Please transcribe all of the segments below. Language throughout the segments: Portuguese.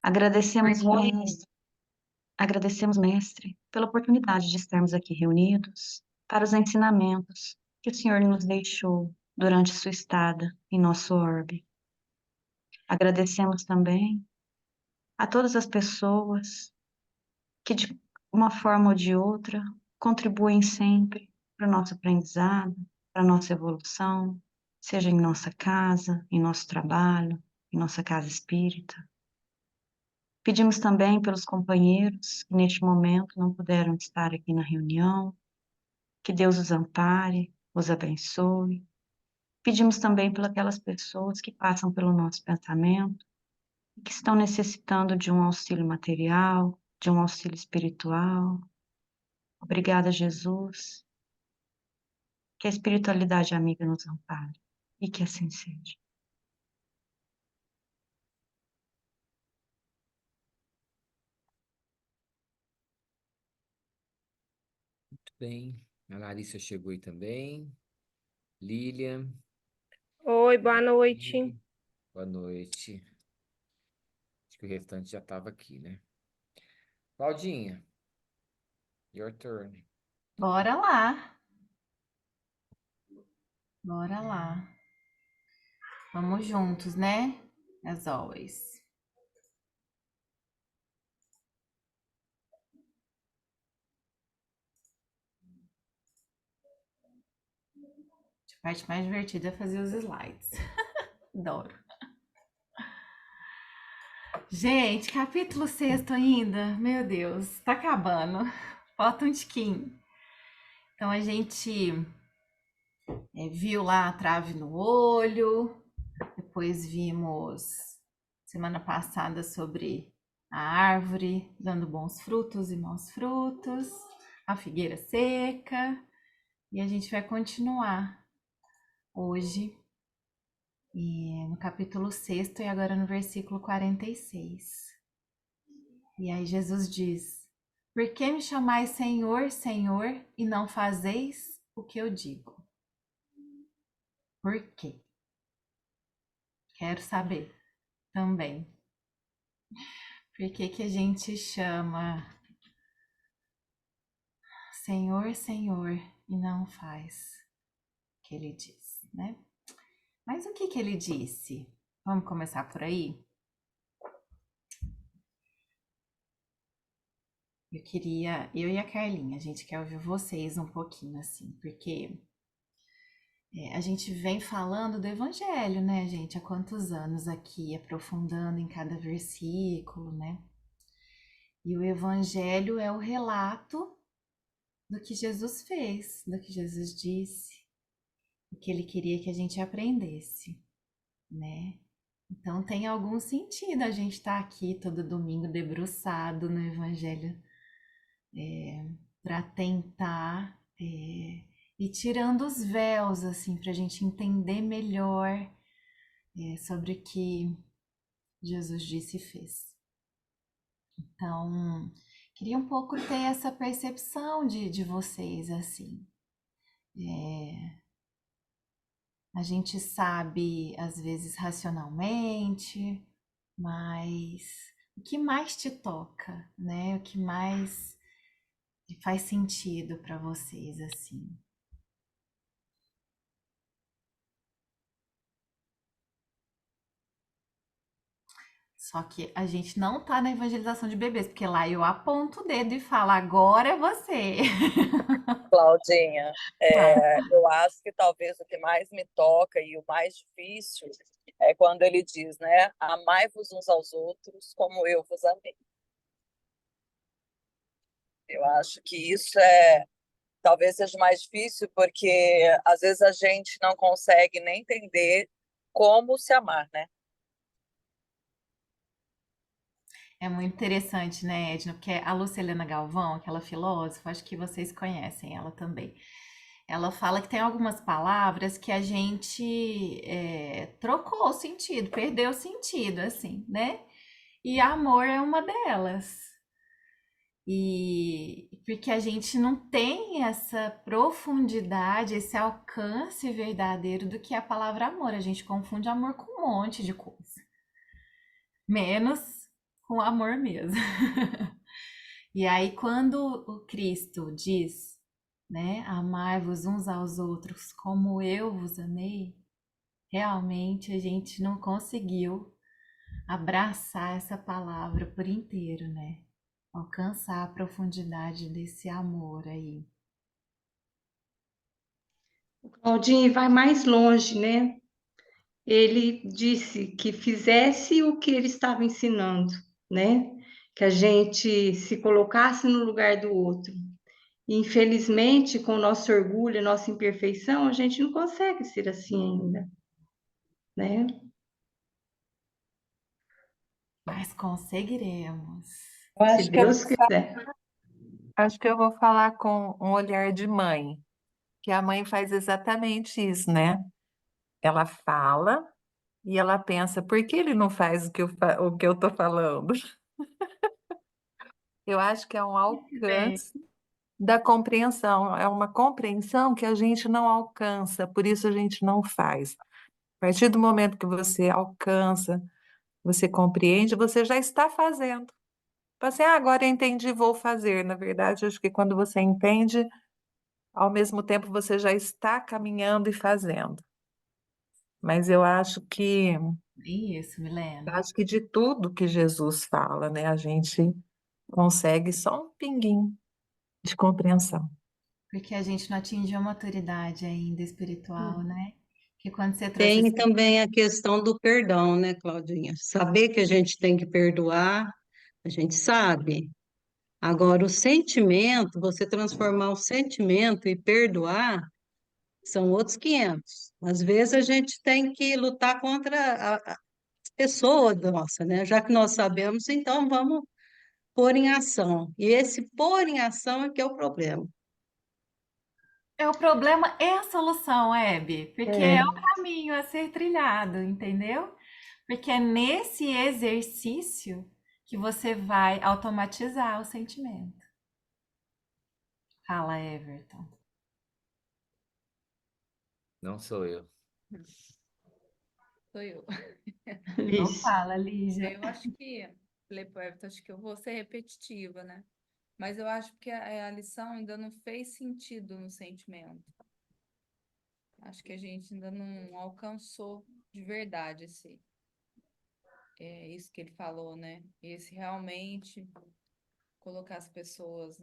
Agradecemos, Mestre, agradecemos, Mestre, pela oportunidade de estarmos aqui reunidos para os ensinamentos que o Senhor nos deixou durante sua estada em nosso orbe. Agradecemos também a todas as pessoas que, de uma forma ou de outra, contribuem sempre para o nosso aprendizado, para a nossa evolução, seja em nossa casa, em nosso trabalho, em nossa casa espírita. Pedimos também pelos companheiros que neste momento não puderam estar aqui na reunião, que Deus os ampare, os abençoe. Pedimos também por aquelas pessoas que passam pelo nosso pensamento e que estão necessitando de um auxílio material, de um auxílio espiritual. Obrigada, Jesus. Que a espiritualidade amiga nos ampare e que assim seja. Muito bem. A Larissa chegou aí também. Lilian. Oi, boa noite. Boa noite. Acho que o restante já estava aqui, né? Claudinha, your turn. Bora lá. Bora lá. Vamos juntos, né? As always. A parte mais divertida é fazer os slides. Adoro. Gente, capítulo 6 ainda. Meu Deus, tá acabando. Falta um tiquinho. Então a gente viu lá a trave no olho. Depois vimos semana passada sobre a árvore dando bons frutos e maus frutos, a figueira seca, e a gente vai continuar hoje no capítulo 6 e agora no versículo 46. E aí Jesus diz: por que me chamais Senhor, Senhor, e não fazeis o que eu digo? Por quê? Quero saber também. Por que que a gente chama Senhor, Senhor e não faz o que ele diz, né? Mas o que que ele disse? Vamos começar por aí? Eu e a Carlinha, a gente quer ouvir vocês um pouquinho assim, porque a gente vem falando do Evangelho, né, gente? Há quantos anos aqui, aprofundando em cada versículo, né? E o Evangelho é o relato do que Jesus fez, do que Jesus disse, o que ele queria que a gente aprendesse, né? Então tem algum sentido a gente estar aqui todo domingo debruçado no Evangelho para tentar ir tirando os véus, assim, para a gente entender melhor sobre o que Jesus disse e fez. Então, queria um pouco ter essa percepção de vocês, assim. A gente sabe, às vezes, racionalmente, mas o que mais te toca, né? O que mais faz sentido para vocês, assim? Só que a gente não tá na evangelização de bebês, porque lá eu aponto o dedo e falo, agora é você. Claudinha, Claro. eu acho que talvez o que mais me toca e o mais difícil é quando ele diz, né? Amai-vos uns aos outros como eu vos amei. Eu acho que isso talvez seja mais difícil porque às vezes a gente não consegue nem entender como se amar, né? É muito interessante, né, Edna? Porque a Lucilena Galvão, aquela filósofa, acho que vocês conhecem ela também. Ela fala que tem algumas palavras que a gente trocou o sentido, perdeu o sentido, assim, né? E amor é uma delas. E porque a gente não tem essa profundidade, esse alcance verdadeiro do que é a palavra amor. A gente confunde amor com um monte de coisa. Menos com amor mesmo. E aí, quando o Cristo diz, né, amai-vos uns aos outros como eu vos amei, realmente a gente não conseguiu abraçar essa palavra por inteiro, né? Alcançar a profundidade desse amor aí. Claudinho vai mais longe, né? Ele disse que fizesse o que ele estava ensinando, né? Que a gente se colocasse no lugar do outro. E, infelizmente, com o nosso orgulho, a nossa imperfeição, a gente não consegue ser assim ainda, né? Mas conseguiremos. Eu Se acho que eu Deus quiser. acho que eu vou falar com um olhar de mãe, que a mãe faz exatamente isso, né? Ela fala e ela pensa, por que ele não faz o que eu tô falando? Eu acho que é um Bem, alcance da compreensão, é uma compreensão que a gente não alcança, por isso a gente não faz. A partir do momento que você alcança, você compreende, você já está fazendo. Tipo assim, agora eu entendi, vou fazer. Na verdade, acho que quando você entende, ao mesmo tempo você já está caminhando e fazendo. Mas bem isso, Milena. acho que de tudo que Jesus fala, né, a gente consegue só um pinguinho de compreensão. Porque a gente não atingiu a maturidade ainda espiritual, né? Que quando você trouxe Tem esse... também a questão do perdão, né, Claudinha? Saber que a gente tem que perdoar, a gente sabe. Agora, o sentimento, você transformar o sentimento e perdoar, são outros 500. Às vezes a gente tem que lutar contra a pessoa nossa, né? Já que nós sabemos, então vamos pôr em ação. E esse pôr em ação é que é o problema. É o problema é a solução, Hebe, porque é o É, caminho a ser trilhado, entendeu? Porque é nesse exercício que você vai automatizar o sentimento. Fala, Everton. Não sou eu. Sou eu. Não Liz. fala, Lígia. Eu acho que, falei pro Everton, acho que eu vou ser repetitiva, né? Mas eu acho que a lição ainda não fez sentido no sentimento. Acho que a gente ainda não alcançou de verdade isso que ele falou, né? Esse realmente colocar as pessoas,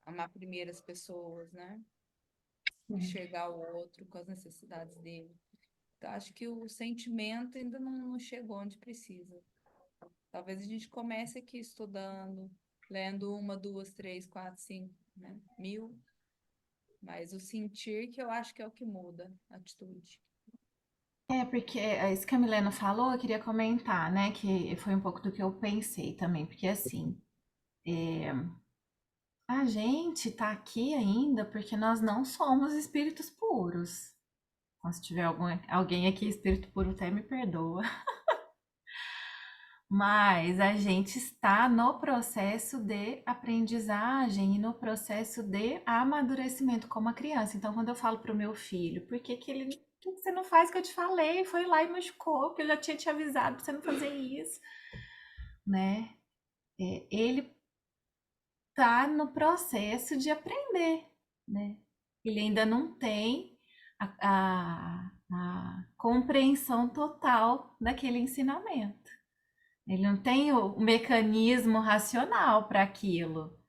amar primeiro as pessoas, né? Enxergar o outro com as necessidades dele. Então, acho que o sentimento ainda não chegou onde precisa. Talvez a gente comece aqui estudando, lendo uma, duas, três, quatro, cinco, né? 1000, mas o sentir que eu acho que é o que muda a atitude. É, porque isso que a Milena falou, eu queria comentar, né? Que foi um pouco do que eu pensei também, porque assim, a gente tá aqui ainda porque nós não somos espíritos puros. Então, se tiver alguém aqui, espírito puro, até me perdoa. Mas a gente está no processo de aprendizagem e no processo de amadurecimento como a criança. Então, quando eu falo para o meu filho, por que que ele, por que você não faz o que eu te falei? Foi lá e machucou, porque eu já tinha te avisado para você não fazer isso, né? Ele tá no processo de aprender, né? Ele ainda não tem a compreensão total daquele ensinamento. Ele não tem o mecanismo racional para aquilo,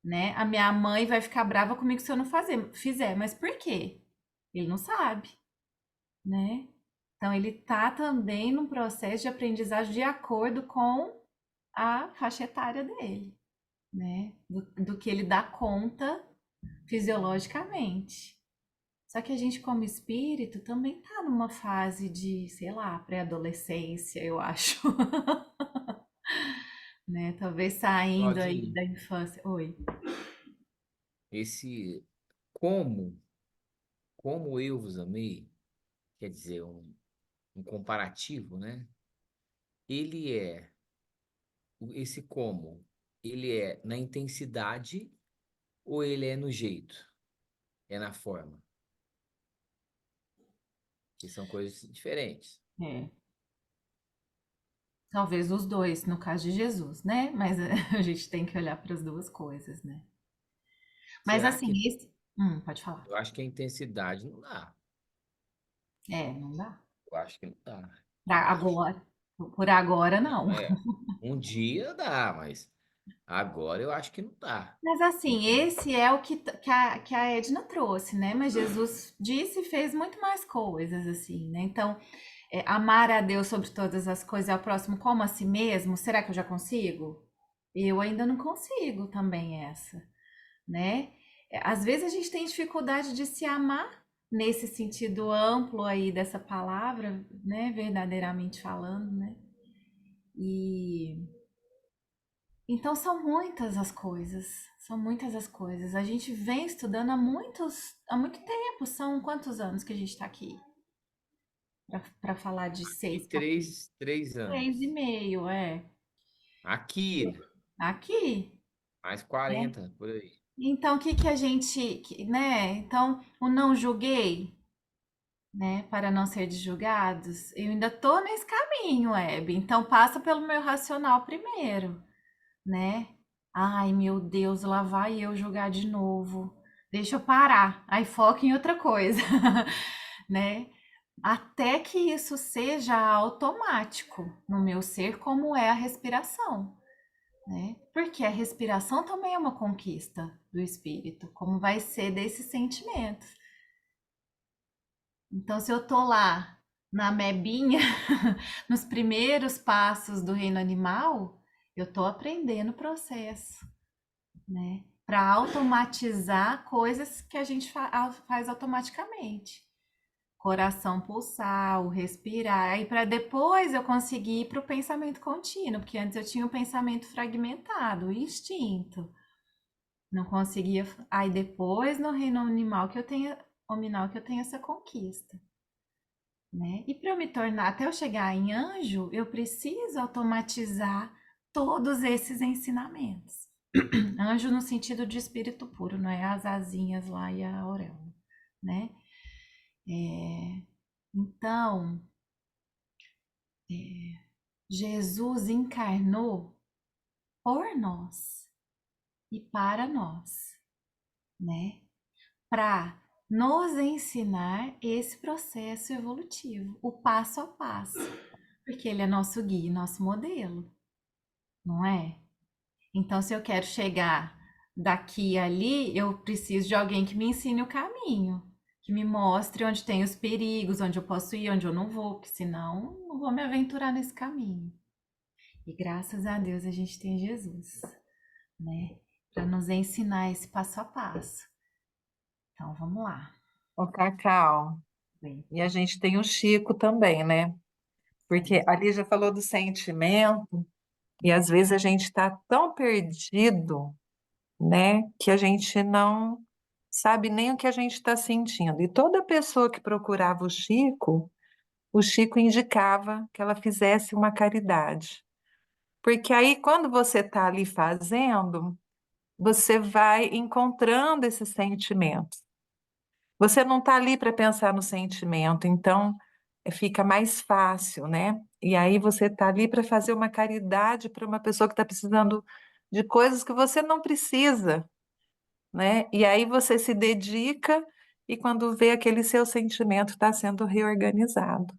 né? A minha mãe vai ficar brava comigo se eu não fizer, mas por quê? Ele não sabe, né? Então ele tá também num processo de aprendizagem de acordo com a faixa etária dele, né? Do que ele dá conta fisiologicamente. Só que a gente, como espírito, também tá numa fase de, sei lá, pré-adolescência, eu acho. Né? Talvez saindo aí Claudinho, da infância. Oi. esse como, como eu vos amei, quer dizer, um comparativo, né? Ele é, esse como, ele é na intensidade ou ele é no jeito? É na forma? Que são coisas diferentes. É. Talvez os dois, no caso de Jesus, né? Mas a gente tem que olhar para as duas coisas, né? Mas Será assim, que pode falar. eu acho que a intensidade não dá. Não dá. Eu acho que não dá. Pra Eu acho. agora, por agora Não, não. um dia dá, mas agora eu acho que não dá. Mas assim, esse é o que a Edna trouxe, né? Mas Jesus disse e fez muito mais coisas, assim, né? Então, amar a Deus sobre todas as coisas e ao próximo como a si mesmo, será que eu já consigo? Eu ainda não consigo também essa, né? Às vezes a gente tem dificuldade de se amar nesse sentido amplo aí dessa palavra, né? Verdadeiramente falando, né? E então são muitas as coisas, são muitas as coisas. A gente vem estudando há muito tempo. São quantos anos que a gente está aqui para falar de E 6 capítulos? 3 anos. 3,5, Aqui, aqui, mais né? 40 por aí. Então, o que que a gente, né? Então, o não julguei, né? Para não ser julgados, eu ainda tô nesse caminho, Hebe. Então, passa pelo meu racional primeiro, né? Ai, meu Deus, lá vai eu jogar de novo. Deixa eu parar. Aí foca em outra coisa, né? Até que isso seja automático no meu ser, como é a respiração, né? Porque a respiração também é uma conquista do espírito, como vai ser desses sentimentos. Então, se eu tô lá na mebinha, nos primeiros passos do reino animal, eu tô aprendendo o processo, né? Para automatizar coisas que a gente faz automaticamente. Coração pulsar, o respirar, aí para depois eu conseguir ir para o pensamento contínuo, porque antes eu tinha um pensamento fragmentado, o instinto. Não conseguia. Aí depois no reino animal que eu tenho, nominal que eu tenho essa conquista, né? E para eu me tornar, até eu chegar em anjo, eu preciso automatizar todos esses ensinamentos. Anjo no sentido de espírito puro, não é as asinhas lá e a auréola, né? Então, Jesus encarnou por nós e para nós, né? Para nos ensinar esse processo evolutivo, o passo a passo, porque ele é nosso guia, nosso modelo, não é? Então, se eu quero chegar daqui e ali, eu preciso de alguém que me ensine o caminho, que me mostre onde tem os perigos, onde eu posso ir, onde eu não vou, porque senão não vou me aventurar nesse caminho. E graças a Deus a gente tem Jesus, né? Para nos ensinar esse passo a passo. Então, vamos lá. Ô, Cacau, Bem, e a gente tem o Chico também, né? Porque ali já falou do sentimento, e às vezes a gente está tão perdido, né, que a gente não sabe nem o que a gente está sentindo. E toda pessoa que procurava o Chico indicava que ela fizesse uma caridade. Porque aí, quando você está ali fazendo, você vai encontrando esses sentimentos. Você não está ali para pensar no sentimento, então fica mais fácil, né? E aí você está ali para fazer uma caridade para uma pessoa que está precisando de coisas que você não precisa, né? E aí você se dedica e quando vê aquele seu sentimento está sendo reorganizado.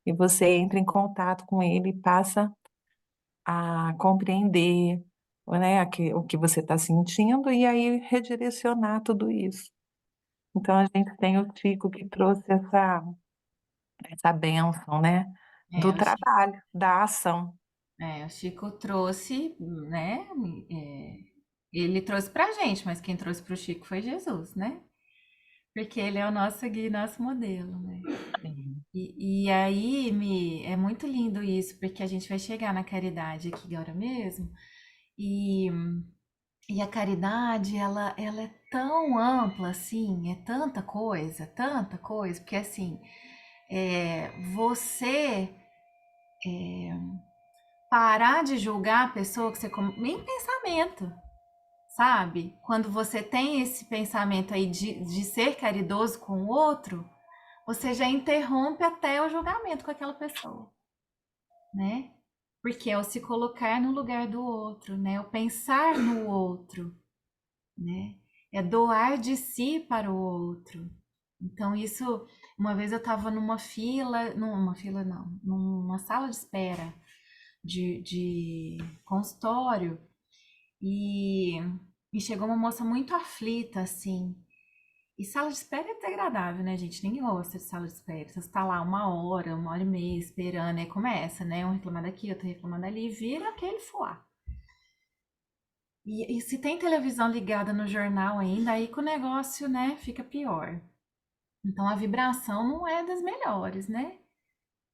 E você entra em contato com ele e passa a compreender, né, o que você está sentindo e aí redirecionar tudo isso. Então a gente tem o Chico que trouxe essa bênção, né, do o Chico, trabalho, da ação. o Chico trouxe, né? Ele trouxe pra gente, mas quem trouxe pro Chico foi Jesus, né? Porque ele é o nosso guia, nosso modelo, né? E aí é muito lindo isso, porque a gente vai chegar na caridade aqui agora mesmo, e, e a caridade, ela é tão ampla assim, é tanta coisa, porque assim, você parar de julgar a pessoa que você em pensamento, sabe? Quando você tem esse pensamento aí de ser caridoso com o outro, você já interrompe até o julgamento com aquela pessoa, né? porque é o se colocar no lugar do outro, né? O pensar no outro, né? É doar de si para o outro. Então, isso, uma vez eu estava numa fila não, numa sala de espera de consultório e, e chegou uma moça muito aflita, assim. E sala de espera é desagradável, né, gente? Ninguém gosta de sala de espera. Você está lá 1 hora e meia esperando, aí começa, né? Um reclamando aqui, outro reclamando ali, e vira aquele fuá. E se tem televisão ligada no jornal ainda, aí que o negócio, né, fica pior. Então a vibração não é das melhores, né?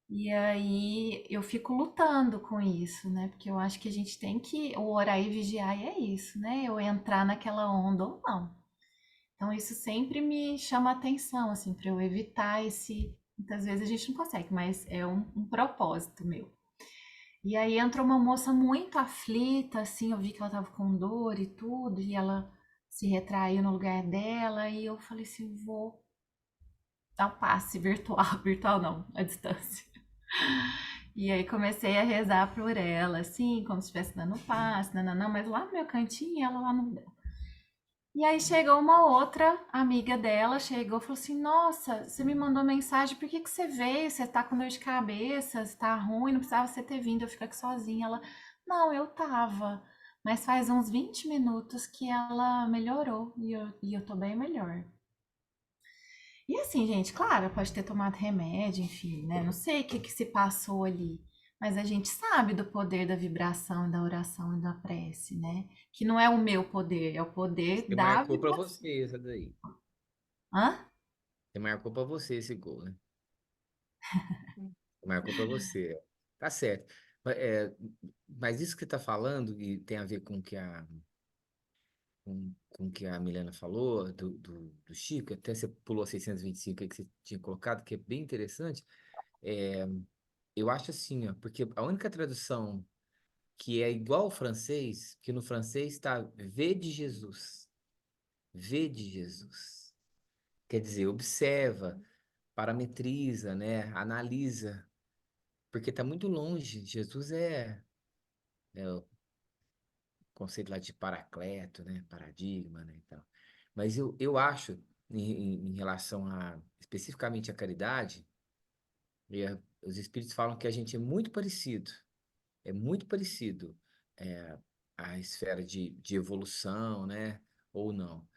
E aí eu fico lutando com isso, né? Porque eu acho que a gente tem que orar e vigiar, e é isso, né? Eu entrar naquela onda ou não. Então isso sempre me chama a atenção, assim, para eu evitar esse. Muitas vezes a gente não consegue, mas é um propósito meu. E aí entrou uma moça muito aflita, assim, eu vi que ela tava com dor e tudo, e ela se retraiu no lugar dela, e eu falei assim, vou dar um passe virtual, virtual não, à distância. E aí comecei a rezar por ela, assim, como se estivesse dando passe, não, mas lá no meu cantinho, ela lá no dela. E aí chegou uma outra amiga dela, chegou e falou assim, nossa, você me mandou mensagem, por que você veio? Você tá com dor de cabeça, você tá ruim, não precisava você ter vindo, eu fico aqui sozinha. Ela, não, eu tava, mas faz uns 20 minutos que ela melhorou e eu tô bem melhor. E assim, gente, claro, pode ter tomado remédio, enfim, né? Não sei o que se passou ali, mas a gente sabe do poder da vibração e da oração e da prece, né? Que não é o meu poder, é o poder Você da marcou pra vibração. você essa daí. Hã? Você marcou pra você esse gol, né? Marcou pra você. Tá certo. Mas isso que você tá falando, e tem a ver com o que a Milena falou, do Chico, até você pulou 625 aí que você tinha colocado, que é bem interessante. É, eu acho assim, ó, porque a única tradução que é igual ao francês, que no francês está vê de Jesus. Vê de Jesus. Quer dizer, observa, parametriza, né? Analisa, porque está muito longe. Jesus é o conceito lá de paracleto, né? Paradigma, né? E tal. Mas eu acho, em relação especificamente à caridade, os espíritos falam que a gente é muito parecido é, a esfera de evolução, né? Ou não.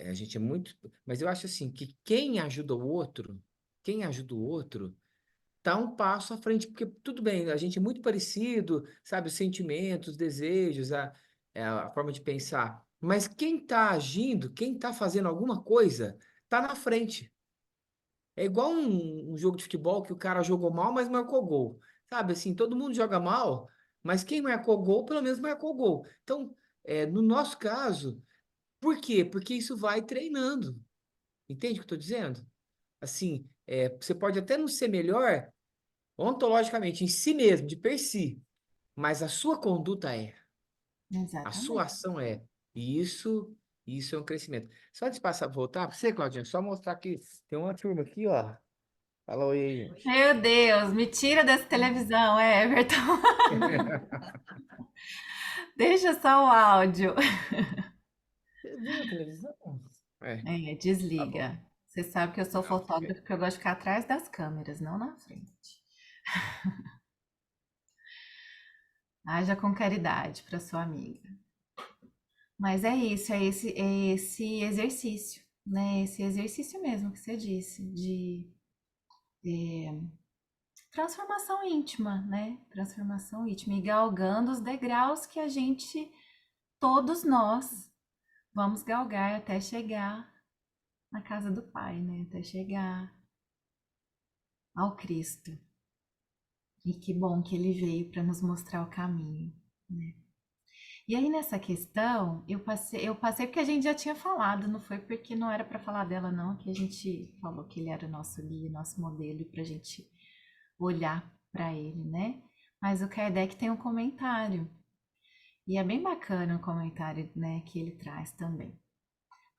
A gente é muito. Mas eu acho assim que quem ajuda o outro, tá um passo à frente, porque tudo bem, a gente é muito parecido, sabe, os sentimentos, os desejos, a forma de pensar. Mas quem está agindo, quem está fazendo alguma coisa, tá na frente. É igual um jogo de futebol que o cara jogou mal, mas marcou gol. Sabe assim, todo mundo joga mal, mas quem marcou gol, pelo menos marcou gol. Então, no nosso caso, por quê? Porque isso vai treinando. Entende o que eu estou dizendo? Assim, você pode até não ser melhor ontologicamente em si mesmo, de per si, mas a sua conduta a sua Exatamente. ação é. E isso é um crescimento. Só antes de passar, voltar para você, Claudinha, só mostrar que tem uma turma aqui, ó. Fala oi aí, gente. Meu Deus, me tira dessa televisão, Everton. Deixa só o áudio. Você viu a televisão? É, É, tá bom. desliga. Você sabe que eu sou Não, fica fotógrafa, aí. que eu gosto de ficar atrás das câmeras, não na frente. Haja com caridade para sua amiga. Mas é isso, é esse exercício, né? Esse exercício mesmo que você disse, de transformação íntima, né? Transformação íntima, e galgando os degraus que a gente, todos nós, vamos galgar até chegar na casa do Pai, né? Até chegar ao Cristo. E que bom que ele veio para nos mostrar o caminho, né? E aí nessa questão, eu passei porque a gente já tinha falado, não foi porque não era para falar dela não, que a gente falou que ele era o nosso guia, nosso modelo e para a gente olhar para ele, né? Mas o Kardec tem um comentário e é bem bacana o comentário, né, que ele traz também.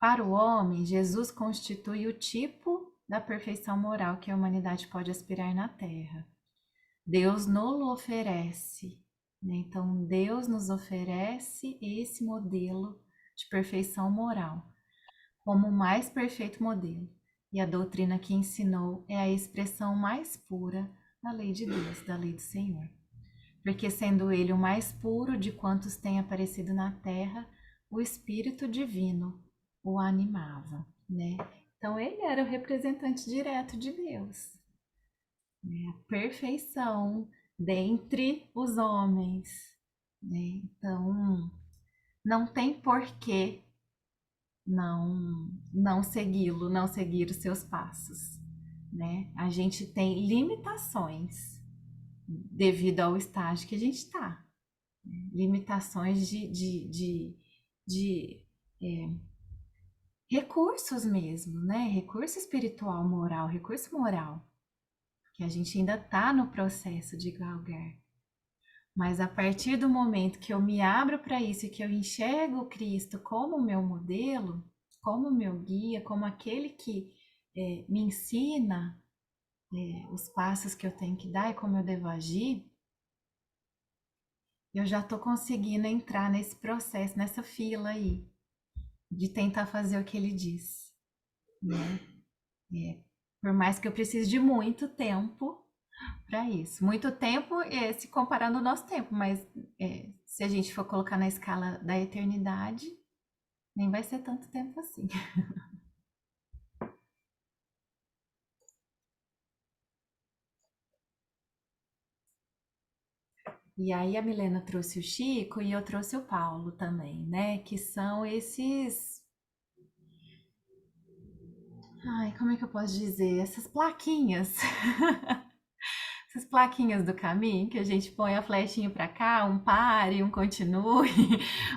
Para o homem, Jesus constitui o tipo da perfeição moral que a humanidade pode aspirar na Terra. Deus nos oferece, né? Então, Deus nos oferece esse modelo de perfeição moral como o mais perfeito modelo. E a doutrina que ensinou é a expressão mais pura da lei de Deus, da lei do Senhor. Porque sendo ele o mais puro de quantos têm aparecido na terra, o Espírito Divino o animava, né? Então ele era o representante direto de Deus, né? A perfeição dentre os homens, né? Então não tem porquê não segui-lo, não seguir os seus passos, né? A gente tem limitações devido ao estágio que a gente está, limitações de recursos mesmo, né? Recurso espiritual, moral, recurso moral, que a gente ainda está no processo de galgar. Mas a partir do momento que eu me abro para isso e que eu enxergo o Cristo como meu modelo, como meu guia, como aquele que me ensina os passos que eu tenho que dar e como eu devo agir, eu já estou conseguindo entrar nesse processo, nessa fila aí, de tentar fazer o que ele diz, né? Por mais que eu precise de muito tempo para isso. Muito tempo se comparando ao nosso tempo, mas se a gente for colocar na escala da eternidade, nem vai ser tanto tempo assim. E aí a Milena trouxe o Chico e eu trouxe o Paulo também, né? Que são esses... Ai, como é que eu posso dizer? Essas plaquinhas. Essas plaquinhas do caminho que a gente põe a flechinha para cá, um pare, um continue,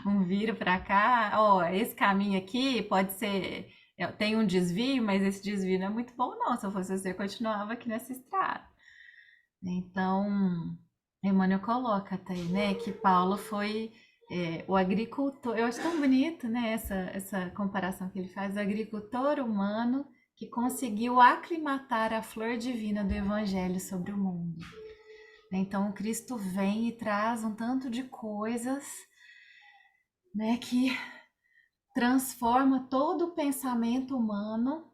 um vira para cá. Ó, esse caminho aqui pode ser... Tem um desvio, mas esse desvio não é muito bom não. Se eu fosse você, eu continuava aqui nessa estrada. Então... Emmanuel coloca até, né, que Paulo foi o agricultor. Eu acho tão bonito, né, essa comparação que ele faz, o agricultor humano que conseguiu aclimatar a flor divina do Evangelho sobre o mundo. Então, o Cristo vem e traz um tanto de coisas, né, que transforma todo o pensamento humano,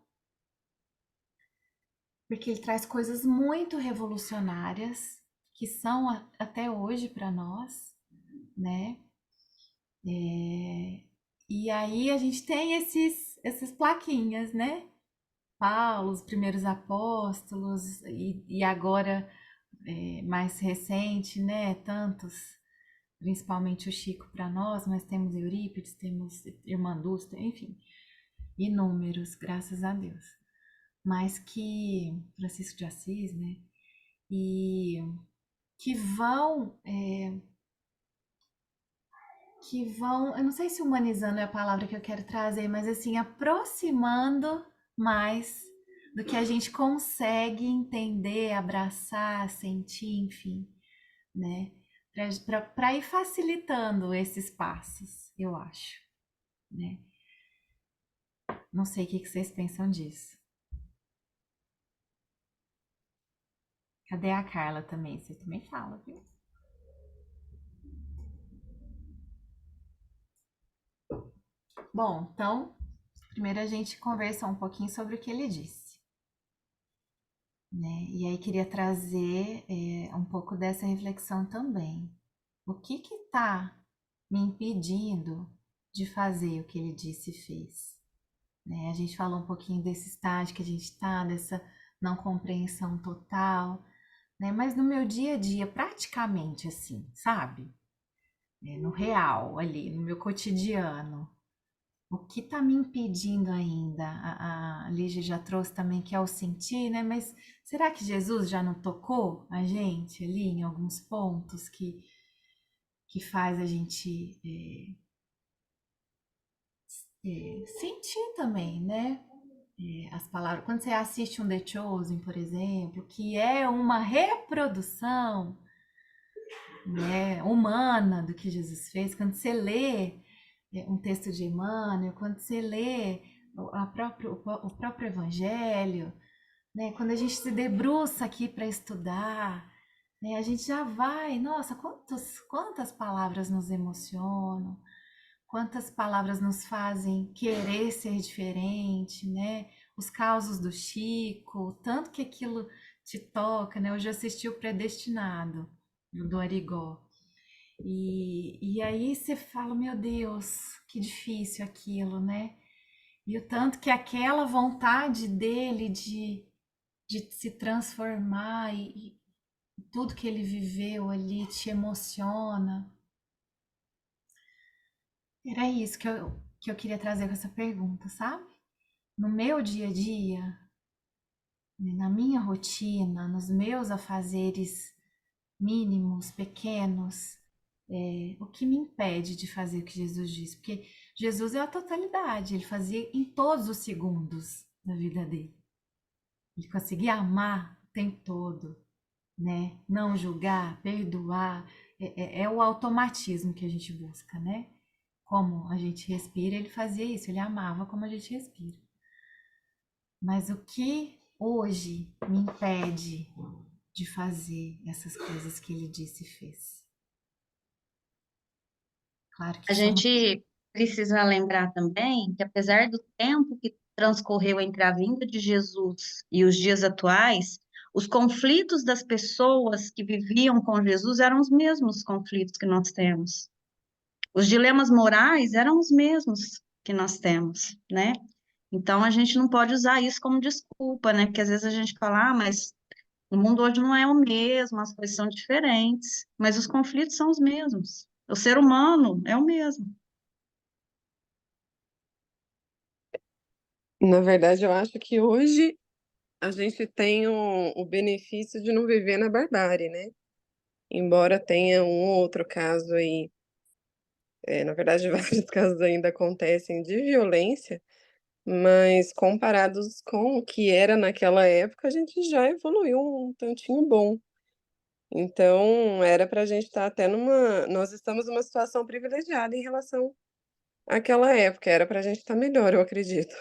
porque ele traz coisas muito revolucionárias, que são até hoje para nós, né? E aí a gente tem essas plaquinhas, né? Paulo, os primeiros apóstolos, e agora mais recente, né? Tantos, principalmente o Chico para nós, mas temos Eurípides, temos Irmanduz, enfim, inúmeros, graças a Deus. Mas que Francisco de Assis, né? E que vão, eu não sei se humanizando é a palavra que eu quero trazer, mas assim, aproximando mais do que a gente consegue entender, abraçar, sentir, enfim, né? Para ir facilitando esses passos, eu acho, né? Não sei o que vocês pensam disso. Cadê a Carla também? Você também fala, viu? Bom, então, primeiro a gente conversa um pouquinho sobre o que ele disse, né? E aí queria trazer um pouco dessa reflexão também. O que está me impedindo de fazer o que ele disse e fez? Né? A gente falou um pouquinho desse estágio que a gente está, dessa não compreensão total, né? Mas no meu dia a dia, praticamente assim, sabe? No real, ali, no meu cotidiano, o que está me impedindo ainda? A Lígia já trouxe também que é o sentir, né? Mas será que Jesus já não tocou a gente ali em alguns pontos que faz a gente sentir também, né? As palavras. Quando você assiste um The Chosen, por exemplo, que é uma reprodução, né, humana do que Jesus fez, quando você lê um texto de Emmanuel, quando você lê o próprio Evangelho, né, quando a gente se debruça aqui para estudar, né? A gente já vai, nossa, quantas palavras nos emocionam, quantas palavras nos fazem querer ser diferente, né? Os causos do Chico, tanto que aquilo te toca, né? Hoje eu assisti o Predestinado, do Arigó. E aí você fala, meu Deus, que difícil aquilo, né? E o tanto que aquela vontade dele de se transformar e tudo que ele viveu ali te emociona. Era isso que eu queria trazer com essa pergunta, sabe? No meu dia a dia, né, na minha rotina, nos meus afazeres mínimos, pequenos, o que me impede de fazer o que Jesus disse? Porque Jesus é a totalidade, ele fazia em todos os segundos da vida dele. Ele conseguia amar o tempo todo, né? Não julgar, perdoar, é o automatismo que a gente busca, né? Como a gente respira, ele fazia isso, ele amava como a gente respira. Mas o que hoje me impede de fazer essas coisas que ele disse e fez? Claro que A são. gente precisa lembrar também que, apesar do tempo que transcorreu entre a vinda de Jesus e os dias atuais, os conflitos das pessoas que viviam com Jesus eram os mesmos conflitos que nós temos. Os dilemas morais eram os mesmos que nós temos, né? Então a gente não pode usar isso como desculpa, né? Porque às vezes a gente fala, mas o mundo hoje não é o mesmo, as coisas são diferentes, mas os conflitos são os mesmos. O ser humano é o mesmo. Na verdade, eu acho que hoje a gente tem o benefício de não viver na barbárie, né? Embora tenha um ou outro caso aí, na verdade, vários casos ainda acontecem de violência, mas comparados com o que era naquela época, a gente já evoluiu um tantinho bom. Então, era para a gente estar até nós estamos numa situação privilegiada em relação àquela época, era para a gente estar melhor, eu acredito,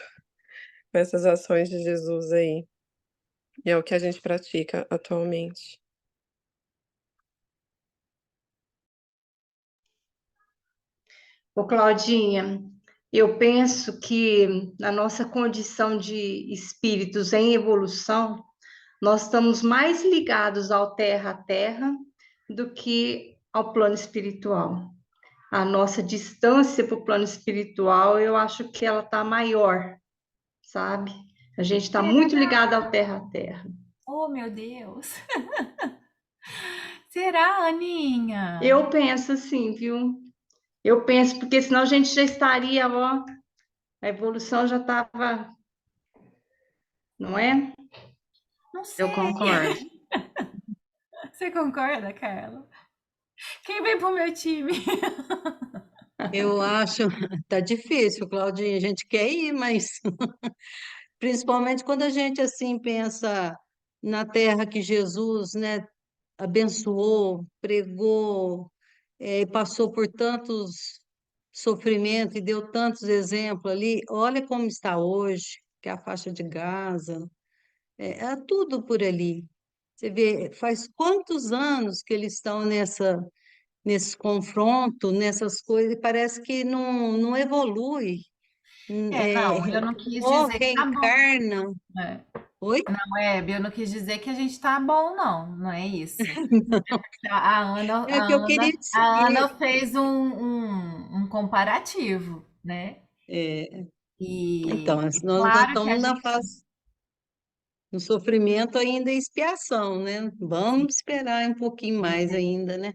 com essas ações de Jesus aí. E é o que a gente pratica atualmente. Ô, Claudinha, eu penso que na nossa condição de espíritos em evolução, nós estamos mais ligados ao terra a terra do que ao plano espiritual. A nossa distância para o plano espiritual, eu acho que ela está maior, sabe? A gente está muito ligado ao terra a terra. Oh, meu Deus! Será, Aninha? Eu penso assim, viu? Eu penso, porque senão a gente já estaria, ó, a evolução já estava, não é? Não sei. Eu concordo. Você concorda, Carla? Quem vem pro meu time? Eu acho, tá difícil, Claudinha, a gente quer ir, mas principalmente quando a gente assim pensa na terra que Jesus, né, abençoou, pregou, e passou por tantos sofrimentos e deu tantos exemplos ali. Olha como está hoje, que é a faixa de Gaza, é tudo por ali. Você vê, faz quantos anos que eles estão nesse confronto, nessas coisas, e parece que não evolui, Não, eu não quis dizer morre, que tá bom. reencarna. É. Oi? Não, eu não quis dizer que a gente tá bom, não é isso. A Ana, É que eu queria a Ana dizer. fez um comparativo, né? É, E então, nós ainda claro que a estamos na gente. fase, no sofrimento ainda e expiação, né? Sim, Vamos esperar um pouquinho mais ainda, né?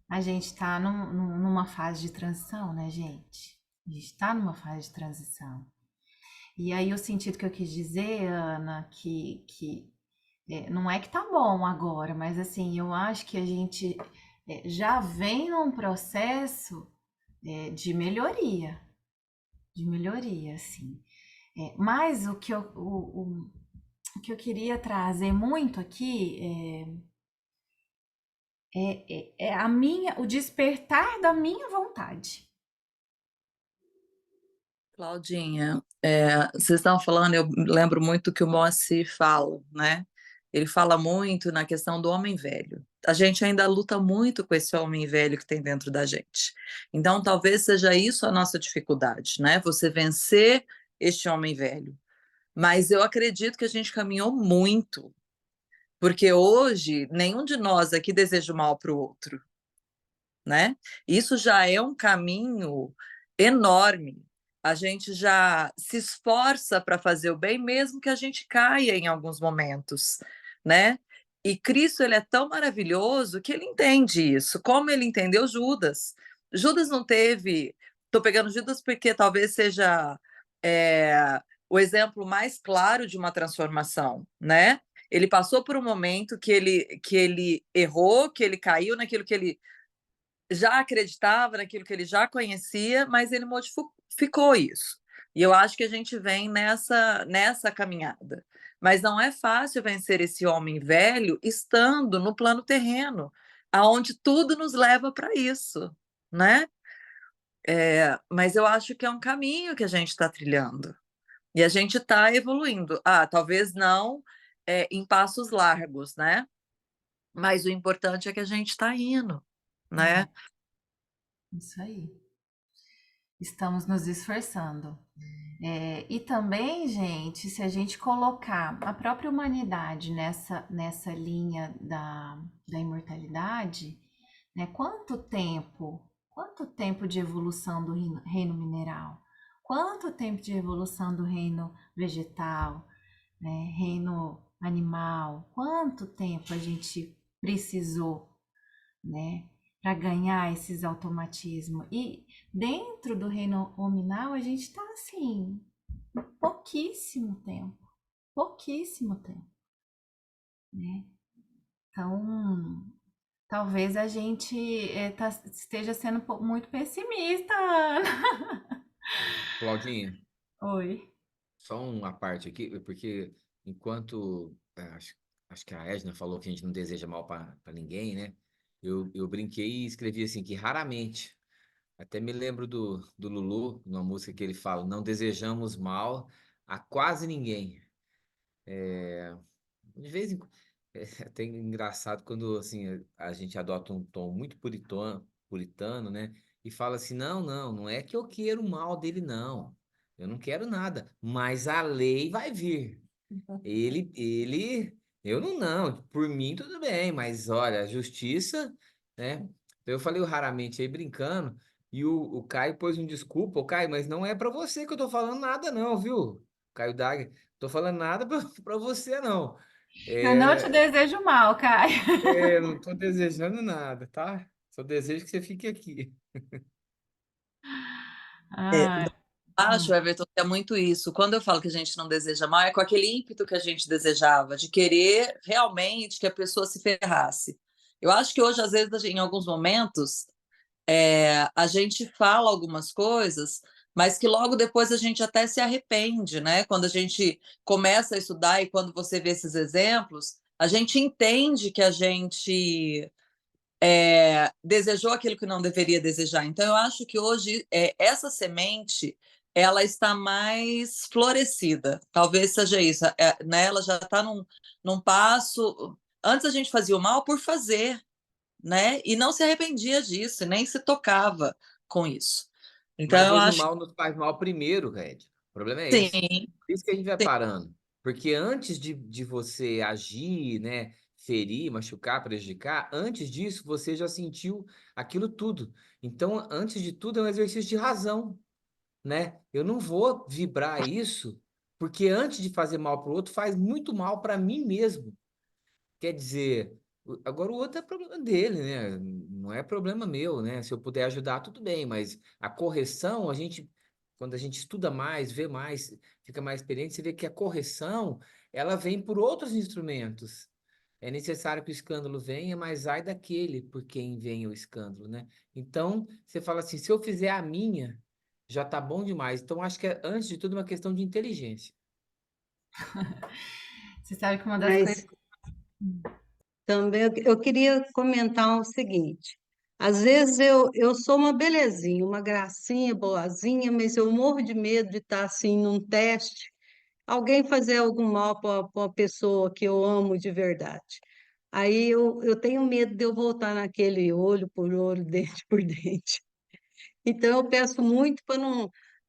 a gente tá numa fase de transição, né, gente? A gente tá numa fase de transição. E aí o sentido que eu quis dizer, Ana, que não é que tá bom agora, mas assim, eu acho que a gente já vem num processo de melhoria, assim. Mas o que eu queria trazer muito aqui é o despertar da minha vontade. Claudinha, vocês estão falando, eu lembro muito que o Moacir fala, né? Ele fala muito na questão do homem velho. a gente ainda luta muito com esse homem velho que tem dentro da gente. Então, talvez seja isso a nossa dificuldade, né? Você vencer este homem velho. Mas eu acredito que a gente caminhou muito, porque hoje nenhum de nós aqui deseja o mal para o outro, né? Isso já é um caminho enorme. A gente já se esforça para fazer o bem, mesmo que a gente caia em alguns momentos, né? E Cristo, ele é tão maravilhoso que ele entende isso, como ele entendeu Judas. Judas não teve. Estou pegando Judas porque talvez seja o exemplo mais claro de uma transformação, né? Ele passou por um momento que ele errou, que ele caiu naquilo que ele já acreditava, naquilo que ele já conhecia, mas ele modificou isso. E eu acho que a gente vem nessa caminhada. Mas não é fácil vencer esse homem velho estando no plano terreno, aonde tudo nos leva para isso, né? Mas eu acho que é um caminho que a gente está trilhando. E a gente está evoluindo. Talvez não em passos largos, né? Mas o importante é que a gente está indo, né? Isso aí. Estamos nos esforçando. E também, gente, se a gente colocar a própria humanidade nessa linha da imortalidade, né? Quanto tempo de evolução do reino mineral? Quanto tempo de evolução do reino vegetal, né? Reino animal? Quanto tempo a gente precisou, né? Para ganhar esses automatismos? E dentro do reino hominal, a gente está assim, pouquíssimo tempo, né? Então, talvez a gente esteja sendo muito pessimista, Ana. Claudinha, Oi. só uma parte aqui, porque enquanto acho que a Edna falou que a gente não deseja mal para ninguém, né? Eu brinquei e escrevi assim que raramente, até me lembro do Lulu, numa música que ele fala, não desejamos mal a quase ninguém. De vez em quando, é até engraçado quando assim a gente adota um tom muito puritano, né? E fala assim, não é que eu quero o mal dele, não. Eu não quero nada, mas a lei vai vir. Eu não, por mim tudo bem, mas olha, a justiça, né? Eu falei o raramente aí brincando, e o Caio pôs um desculpa, ô Caio, mas não é pra você que eu tô falando nada, não, viu? Caio Dag, tô falando nada pra você, não. Eu não te É, desejo mal, Caio. não tô desejando nada, tá? Só desejo que você fique aqui. Ai. Acho, Everton, que é muito isso. Quando eu falo que a gente não deseja mal, é com aquele ímpeto que a gente desejava, de querer realmente que a pessoa se ferrasse. Eu acho que hoje, às vezes, em alguns momentos, a gente fala algumas coisas, mas que logo depois a gente até se arrepende, né? Quando a gente começa a estudar e quando você vê esses exemplos, a gente entende que a gente desejou aquilo que não deveria desejar. Então, eu acho que hoje essa semente ela está mais florescida. Talvez seja isso. Né? Ela já está num passo. Antes a gente fazia o mal por fazer, né? E não se arrependia disso, nem se tocava com isso. Então, Mas eu hoje o acho mal nos faz mal primeiro, Red. O problema é que esse. sim, Por isso que a gente vai sim. parando. Porque antes de você agir, né, ferir, machucar, prejudicar, antes disso você já sentiu aquilo tudo. Então, antes de tudo, é um exercício de razão, né? Eu não vou vibrar isso, porque antes de fazer mal para o outro, faz muito mal para mim mesmo. Quer dizer, agora o outro é problema dele, né? Não é problema meu, né? Se eu puder ajudar, tudo bem, mas a correção, quando a gente estuda mais, vê mais, fica mais experiente, você vê que a correção, ela vem por outros instrumentos. É necessário que o escândalo venha, mas ai daquele por quem vem o escândalo, né? Então, você fala assim, se eu fizer a minha, já tá bom demais. Então, acho que é, antes de tudo, uma questão de inteligência. Você sabe que uma das coisas. Mas também eu queria comentar o seguinte: às vezes eu sou uma belezinha, uma gracinha, boazinha, mas eu morro de medo de estar assim num teste, alguém fazer algum mal para uma pessoa que eu amo de verdade. Aí eu tenho medo de eu voltar naquele olho por olho, dente por dente. Então, eu peço muito para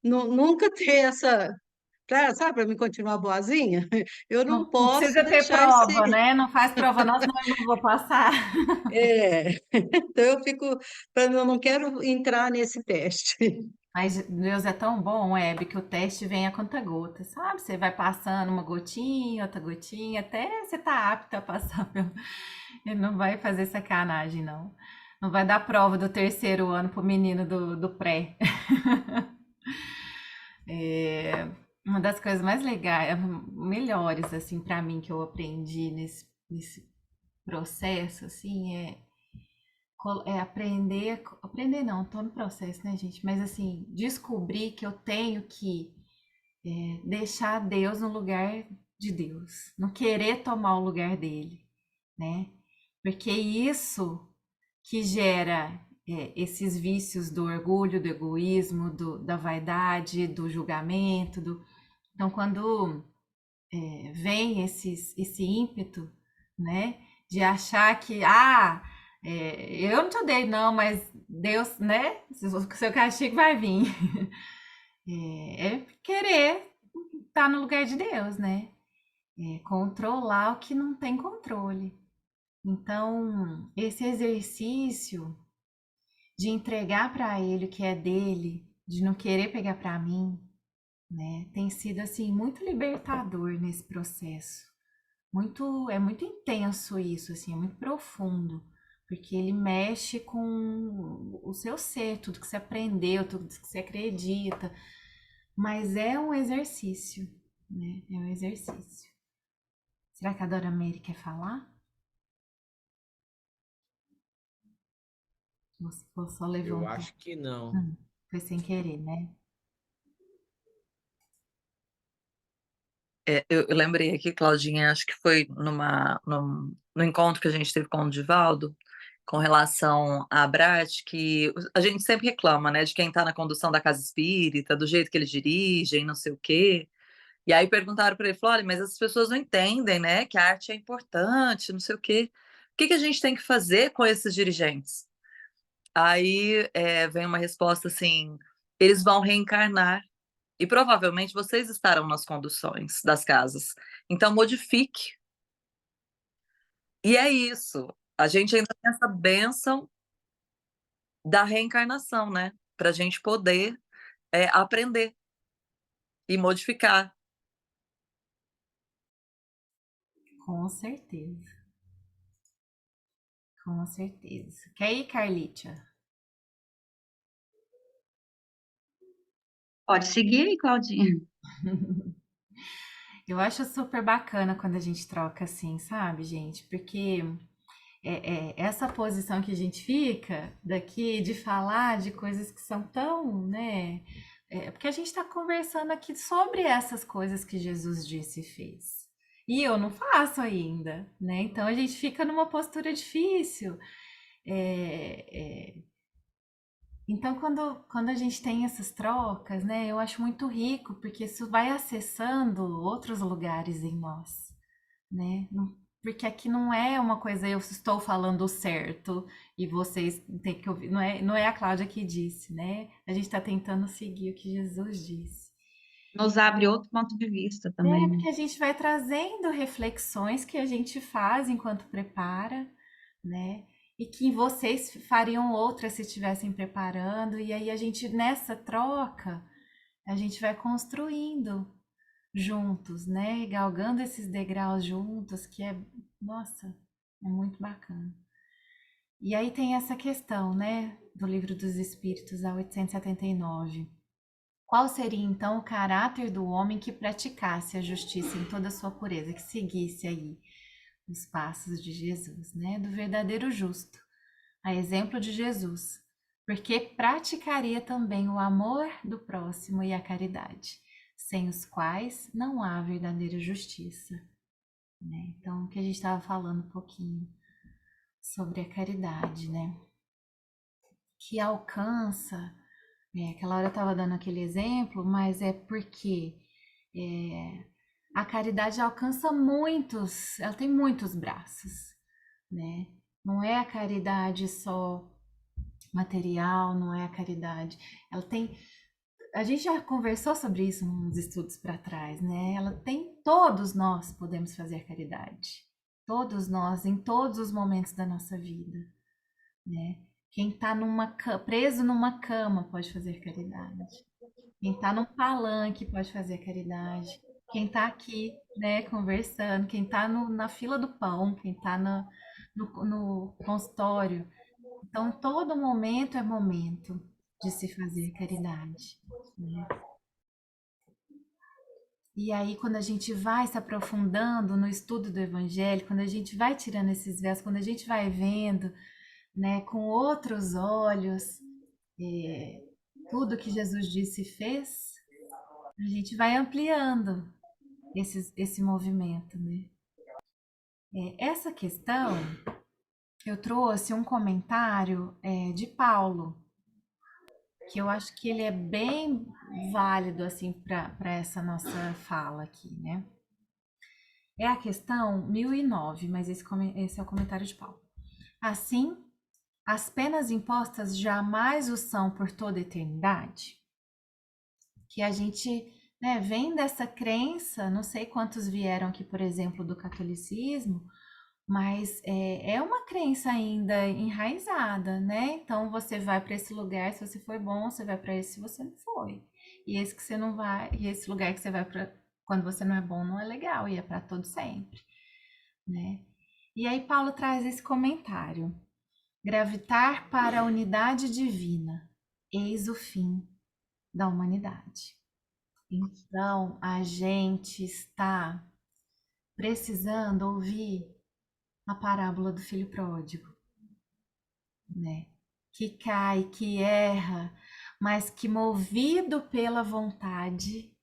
nunca ter essa, sabe, para mim continuar boazinha. Eu não Não posso precisa ter deixar esse. prova, né? Não faz prova, não, senão eu não vou passar. É, então eu fico, eu não quero entrar nesse teste. Mas Deus é tão bom, Hebe, que o teste vem a conta-gota, sabe? Você vai passando uma gotinha, outra gotinha, até você tá apta a passar pelo. Ele não vai fazer sacanagem, não. Não vai dar prova do terceiro ano pro menino do pré. É, uma das coisas mais legais, melhores, assim, para mim, que eu aprendi nesse processo, assim, é aprender não, tô no processo, né, gente? Mas, assim, descobrir que eu tenho que deixar Deus no lugar de Deus, não querer tomar o lugar dele, né? Porque isso que gera esses vícios do orgulho, do egoísmo, da vaidade, do julgamento. Então, quando vem esse ímpeto, né, de achar que, eu não te odeio, não, mas Deus, né, o seu castigo vai vir. É querer estar no lugar de Deus, né? Controlar o que não tem controle. Então, esse exercício de entregar para ele o que é dele, de não querer pegar para mim, né? Tem sido assim muito libertador nesse processo. É muito intenso isso, assim, é muito profundo, porque ele mexe com o seu ser, tudo que você aprendeu, tudo que você acredita, mas é um exercício, né? É um exercício. Será que a Dora Meire quer falar? Ou só Eu levantou? acho que não. Foi sem querer, né? Eu lembrei aqui, Claudinha, acho que foi no encontro que a gente teve com o Divaldo, com relação à Abrat, que a gente sempre reclama, né, de quem está na condução da casa espírita, do jeito que eles dirigem, não sei o quê. E aí perguntaram para ele, falou, olha, mas as pessoas não entendem, né, que a arte é importante, não sei o quê. O que que a gente tem que fazer com esses dirigentes? Aí vem uma resposta assim, eles vão reencarnar e provavelmente vocês estarão nas conduções das casas. Então, modifique. E é isso. A gente ainda tem essa bênção da reencarnação, né? Para a gente poder aprender e modificar. Com certeza. Com certeza. Quer ir, Carlitia? Pode seguir aí, Claudinha. Eu acho super bacana quando a gente troca assim, sabe, gente? Porque essa posição que a gente fica daqui de falar de coisas que são tão, né? Porque a gente está conversando aqui sobre essas coisas que Jesus disse e fez. E eu não faço ainda, né? Então a gente fica numa postura difícil. Então, quando a gente tem essas trocas, né, eu acho muito rico, porque isso vai acessando outros lugares em nós, né? Porque aqui não é uma coisa, eu estou falando certo e vocês têm que ouvir. Não é a Cláudia que disse, né? A gente está tentando seguir o que Jesus disse. Nos abre outro ponto de vista também, né? Porque a gente vai trazendo reflexões que a gente faz enquanto prepara, né? E que vocês fariam outras se estivessem preparando, e aí a gente, nessa troca, a gente vai construindo juntos, né? Galgando esses degraus juntos, que nossa, é muito bacana. E aí tem essa questão, né, do Livro dos Espíritos, a 879. Qual seria então o caráter do homem que praticasse a justiça em toda a sua pureza, que seguisse aí os passos de Jesus, né? Do verdadeiro justo, a exemplo de Jesus, porque praticaria também o amor do próximo e a caridade, sem os quais não há verdadeira justiça, né? Então, o que a gente estava falando um pouquinho sobre a caridade, né? Que alcança, aquela hora eu estava dando aquele exemplo, mas é porque a caridade alcança muitos, ela tem muitos braços, né? Não é a caridade só material, não é a caridade. Ela tem. A gente já conversou sobre isso nos estudos para trás, né? Ela tem. Todos nós podemos fazer caridade. Todos nós, em todos os momentos da nossa vida, né? Quem está preso numa cama pode fazer caridade. Quem está num palanque pode fazer caridade. Quem está aqui, né, conversando, quem está na fila do pão, quem está no consultório. Então, todo momento é momento de se fazer caridade, né? E aí, quando a gente vai se aprofundando no estudo do Evangelho, quando a gente vai tirando esses versos, quando a gente vai vendo, né, com outros olhos, tudo que Jesus disse e fez, a gente vai ampliando esse movimento, né? Essa questão, eu trouxe um comentário de Paulo, que eu acho que ele é bem válido assim para essa nossa fala aqui, né? É a questão 1009, mas esse é o comentário de Paulo. Assim, as penas impostas jamais o são por toda a eternidade? Que a gente, né, vem dessa crença, não sei quantos vieram aqui, por exemplo, do catolicismo, mas é uma crença ainda enraizada, né? Então você vai para esse lugar se você foi bom, você vai para esse se você não foi. E esse que você não vai, e esse lugar que você vai para quando você não é bom não é legal, e é para todo sempre, né? E aí Paulo traz esse comentário: gravitar para a unidade divina, eis o fim da humanidade. Então, a gente está precisando ouvir a parábola do filho pródigo, né? Que cai, que erra, mas que movido pela vontade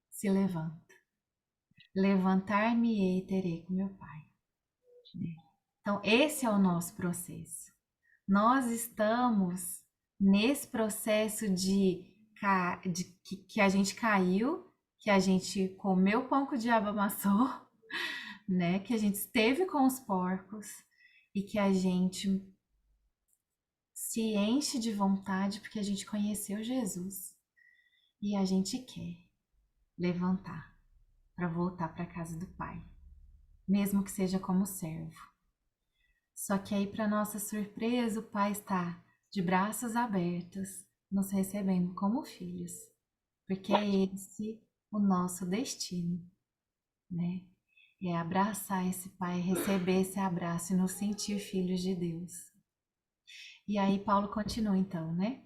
se levanta. Levantar-me-ei e terei com meu Pai. Né? Então, esse é o nosso processo. Nós estamos nesse processo que a gente caiu, que a gente comeu o pão que o diabo amassou, né? Que a gente esteve com os porcos e que a gente se enche de vontade porque a gente conheceu Jesus e a gente quer levantar para voltar para a casa do Pai, mesmo que seja como servo. Só que aí, para nossa surpresa, o Pai está de braços abertos, nos recebendo como filhos, porque é esse o nosso destino, né? É abraçar esse Pai, receber esse abraço e nos sentir filhos de Deus. E aí Paulo continua então, né?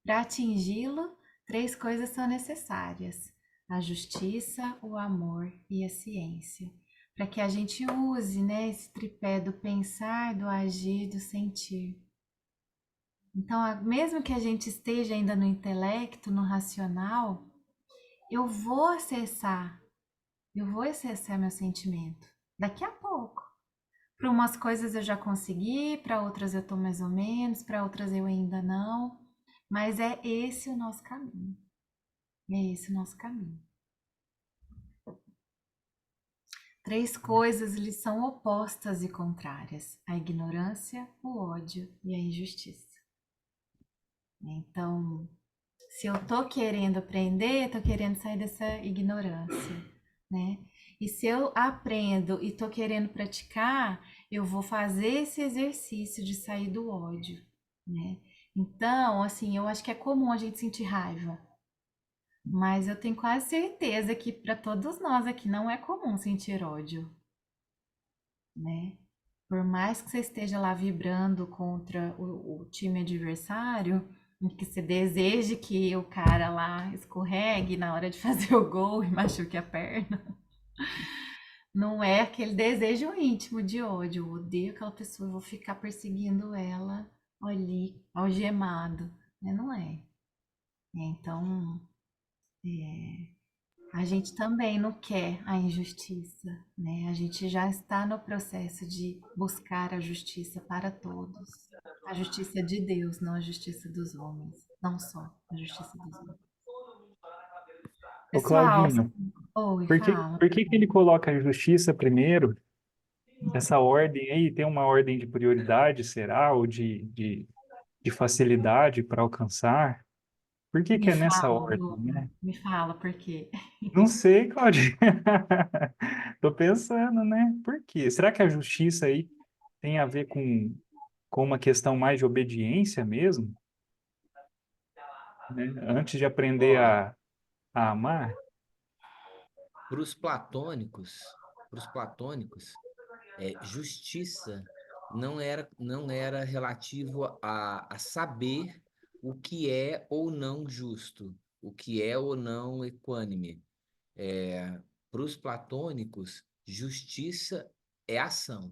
Para atingi-lo, 3 coisas são necessárias: a justiça, o amor e a ciência. Para que a gente use, né, esse tripé do pensar, do agir, do sentir. Então, mesmo que a gente esteja ainda no intelecto, no racional, eu vou acessar meu sentimento daqui a pouco. Para umas coisas eu já consegui, para outras eu estou mais ou menos, para outras eu ainda não. Mas é esse o nosso caminho. É esse o nosso caminho. 3 coisas lhes são opostas e contrárias: a ignorância, o ódio e a injustiça. Então, se eu tô querendo aprender, tô querendo sair dessa ignorância, né? E se eu aprendo e tô querendo praticar, eu vou fazer esse exercício de sair do ódio, né? Então, assim, eu acho que é comum a gente sentir raiva, mas eu tenho quase certeza que para todos nós aqui não é comum sentir ódio, né? Por mais que você esteja lá vibrando contra o time adversário, que você deseje que o cara lá escorregue na hora de fazer o gol e machuque a perna, não é aquele desejo íntimo de ódio. Eu odeio aquela pessoa, eu vou ficar perseguindo ela ali, algemado, né? Não é. Então, a gente também não quer a injustiça, né? A gente já está no processo de buscar a justiça para todos. A justiça de Deus, não a justiça dos homens. Não só a justiça dos homens. Ô, Pessoal, Claudinha, oi, por que, fala. por que que ele coloca a justiça primeiro essa ordem aí tem uma ordem de prioridade, será? Ou de facilidade para alcançar? Por que que Me é nessa fala, ordem, Bruno, né? me fala por quê. Não sei, Claudia. Tô pensando, né? Por quê? Será que a justiça aí tem a ver com uma questão mais de obediência mesmo, né? Antes de aprender Ó, a amar? para os platônicos, justiça não era relativo a saber o que é ou não justo, o que é ou não equânime. Para os platônicos, justiça é ação.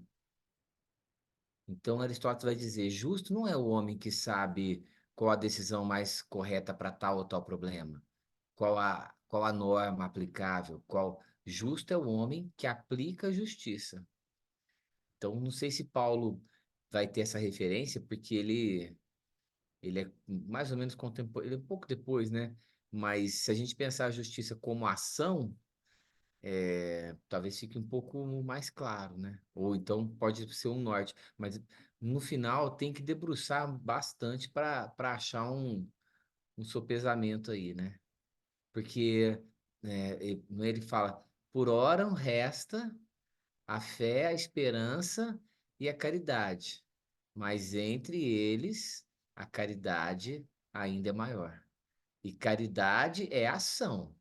Então, Aristóteles vai dizer: justo não é o homem que sabe qual a decisão mais correta para tal ou tal problema, qual a norma aplicável, Justo é o homem que aplica a justiça. Então, não sei se Paulo vai ter essa referência, porque ele é mais ou menos contemporâneo, ele é um pouco depois, né? Mas se a gente pensar a justiça como ação, talvez fique um pouco mais claro, né? Ou então pode ser um norte, mas no final tem que debruçar bastante para achar um sopesamento aí, né? Porque ele fala, por ora resta a fé, a esperança e a caridade, mas entre eles a caridade ainda é maior. E caridade é ação,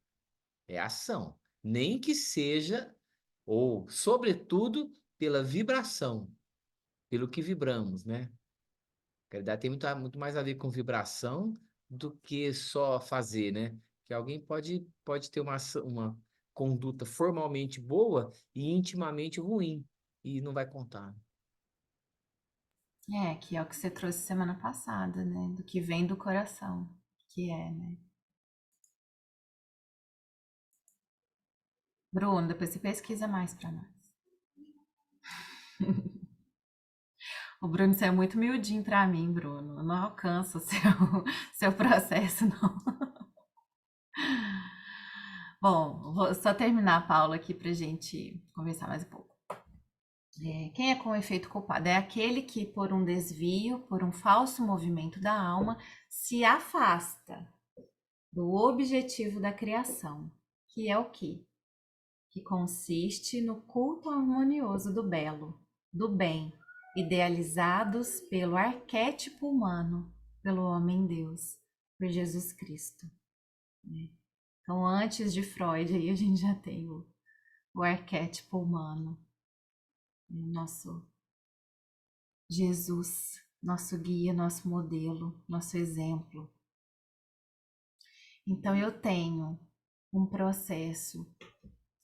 nem que seja, ou sobretudo, pela vibração, pelo que vibramos, né? Caridade tem muito mais a ver com vibração do que só fazer, né? Que alguém pode ter uma conduta formalmente boa e intimamente ruim, e não vai contar. Que é o que você trouxe semana passada, né? Do que vem do coração, que é, né? Bruno, depois você pesquisa mais para nós. O Bruno, você é muito miudinho para mim, Bruno. Eu não alcanço o seu processo, não. Bom, vou só terminar a Paula aqui para gente conversar mais um pouco. Quem é com efeito culpado? É aquele que, por um desvio, por um falso movimento da alma, se afasta do objetivo da criação, que é o quê? Que consiste no culto harmonioso do belo, do bem, idealizados pelo arquétipo humano, pelo homem-deus, por Jesus Cristo, né? Então, antes de Freud, aí a gente já tem o arquétipo humano, nosso Jesus, nosso guia, nosso modelo, nosso exemplo. Então, eu tenho um processo,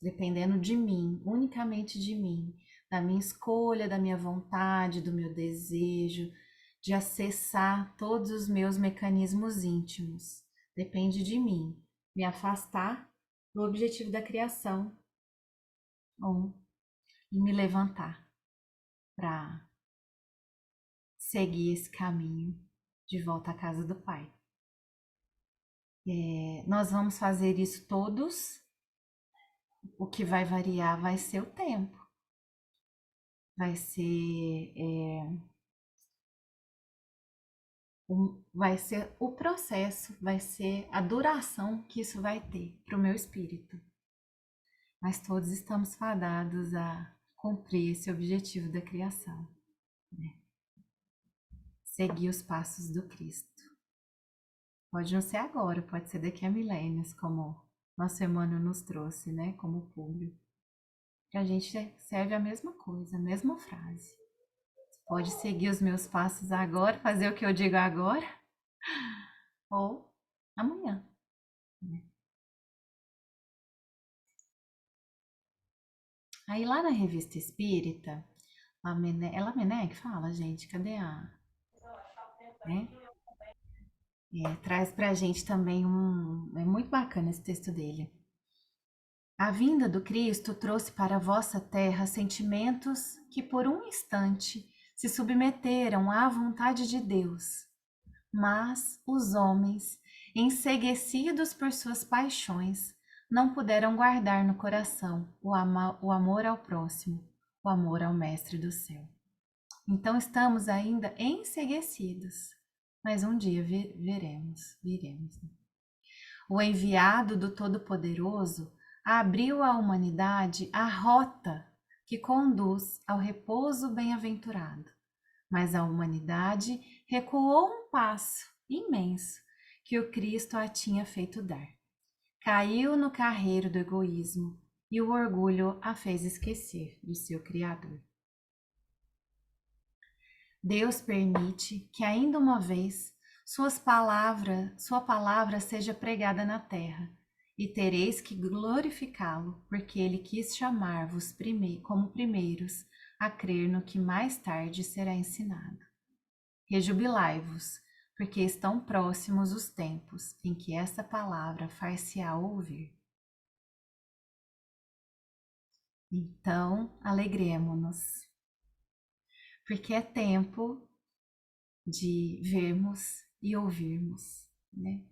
dependendo de mim, unicamente de mim, da minha escolha, da minha vontade, do meu desejo, de acessar todos os meus mecanismos íntimos. Depende de mim, me afastar do objetivo da criação e me levantar para seguir esse caminho de volta à casa do Pai. Nós vamos fazer isso todos. O que vai variar vai ser o tempo, vai ser o processo, vai ser a duração que isso vai ter para o meu espírito. Mas todos estamos fadados a cumprir esse objetivo da criação, né? Seguir os passos do Cristo. Pode não ser agora, pode ser daqui a milênios, como nosso Emmanuel nos trouxe, né? Como público. Para a gente serve a mesma coisa, a mesma frase. Você pode seguir os meus passos agora, fazer o que eu digo agora, ou amanhã, né? Aí lá na Revista Espírita, ela Mené que fala, gente, cadê a... né? Traz pra gente também é muito bacana esse texto dele. A vinda do Cristo trouxe para a vossa terra sentimentos que por um instante se submeteram à vontade de Deus, mas os homens, enceguecidos por suas paixões, não puderam guardar no coração o amor ao próximo, o amor ao Mestre do céu. Então estamos ainda enceguecidos, mas um dia viremos. Né? O enviado do Todo-Poderoso abriu à humanidade a rota que conduz ao repouso bem-aventurado, mas a humanidade recuou um passo imenso que o Cristo a tinha feito dar. Caiu no carreiro do egoísmo e o orgulho a fez esquecer do seu Criador. Deus permite que ainda uma vez sua palavra seja pregada na terra, e tereis que glorificá-lo, porque ele quis chamar-vos como primeiros a crer no que mais tarde será ensinado. Rejubilai-vos, porque estão próximos os tempos em que essa palavra far-se-á ouvir. Então, alegremo-nos, porque é tempo de vermos e ouvirmos, né?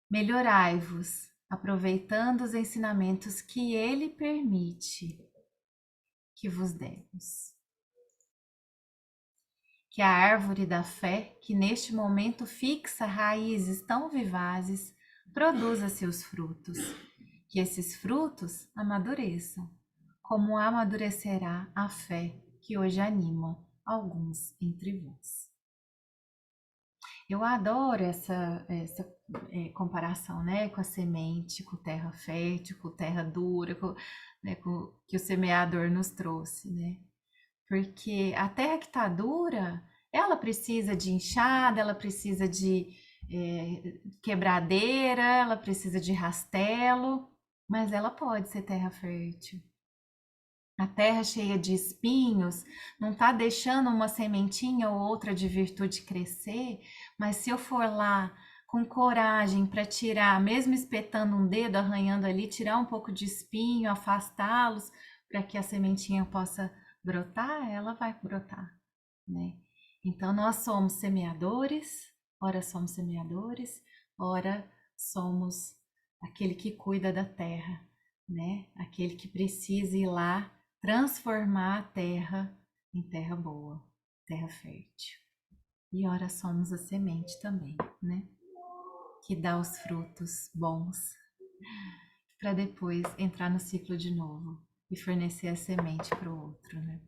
Melhorai-vos, aproveitando os ensinamentos que ele permite que vos demos. Que a árvore da fé, que neste momento fixa raízes tão vivazes, produza seus frutos. Que esses frutos amadureçam, como amadurecerá a fé que hoje anima alguns entre vós. Eu adoro essa comparação, né, com a semente, com terra fértil, com terra dura, que o semeador nos trouxe, né? Porque a terra que está dura, ela precisa de enxada, ela precisa de quebradeira, ela precisa de rastelo, mas ela pode ser terra fértil. A terra cheia de espinhos não está deixando uma sementinha ou outra de virtude crescer, mas se eu for lá com coragem para tirar, mesmo espetando um dedo, arranhando ali, tirar um pouco de espinho, afastá-los, para que a sementinha possa brotar, ela vai brotar, né? Então nós somos semeadores, ora somos aquele que cuida da terra, né? Aquele que precisa ir lá transformar a terra em terra boa, terra fértil. E ora somos a semente também, né? Que dá os frutos bons para depois entrar no ciclo de novo e fornecer a semente para o outro, né?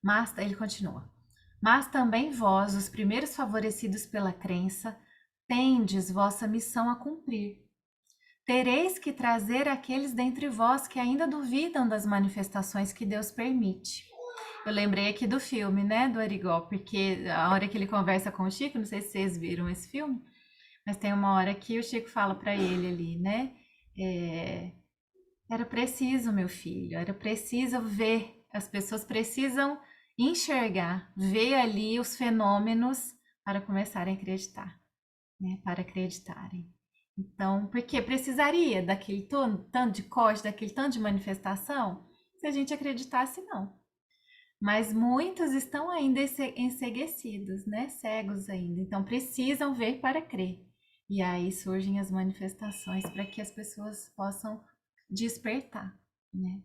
Mas ele continua. Mas também vós, os primeiros favorecidos pela crença, tendes vossa missão a cumprir. Tereis que trazer aqueles dentre vós que ainda duvidam das manifestações que Deus permite. Eu lembrei aqui do filme, né, do Arigó, porque a hora que ele conversa com o Chico, não sei se vocês viram esse filme, mas tem uma hora que o Chico fala para ele ali, né, era preciso, meu filho, era preciso ver, as pessoas precisam enxergar, ver ali os fenômenos para começarem a acreditar, né, para acreditarem. Então, porque precisaria daquele tanto de corte, daquele tanto de manifestação? Se a gente acreditasse, não. Mas muitos estão ainda enceguecidos, né? Cegos ainda. Então, precisam ver para crer. E aí surgem as manifestações para que as pessoas possam despertar, né?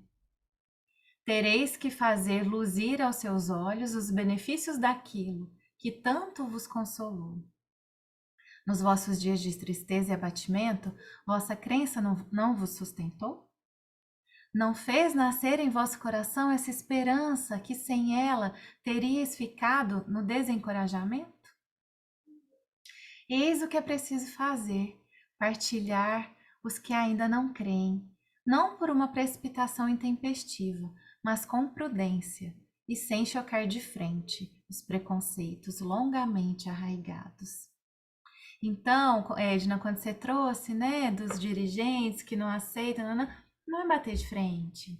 Tereis que fazer luzir aos seus olhos os benefícios daquilo que tanto vos consolou. Nos vossos dias de tristeza e abatimento, vossa crença não vos sustentou? Não fez nascer em vosso coração essa esperança que sem ela teríeis ficado no desencorajamento? Eis o que é preciso fazer, partilhar os que ainda não creem, não por uma precipitação intempestiva, mas com prudência e sem chocar de frente os preconceitos longamente arraigados. Então, Edna, quando você trouxe, né, dos dirigentes que não aceitam, não é bater de frente.